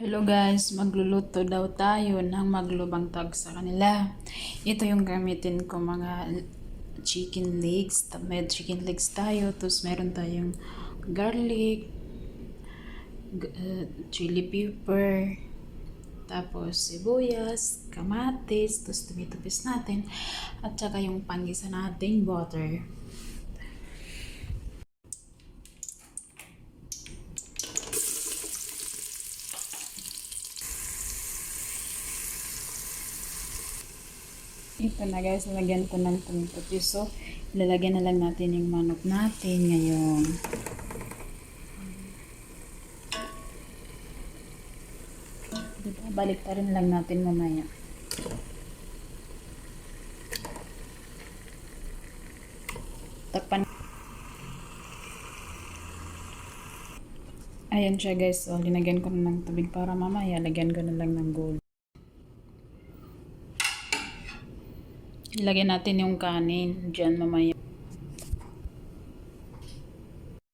Hello guys, magluluto daw tayo ng maglubang tag sa kanila. Ito yung gamitin ko, mga chicken legs. May chicken legs tayo. Tapos meron tayong garlic, chili pepper, tapos sibuyas, kamatis, tapos tomato paste natin, at saka yung panggisa nating butter. Ito na guys, lalagyan ko ng tomato paste. So, ilalagyan na lang natin yung manok natin ngayon. Diba? Balik ta rin lang natin mamaya. Takpan. Ayan siya guys. So, linagyan ko na ng tubig para mamaya lagyan ko na lang ng gold. Ilagyan natin yung kanin dyan mamaya.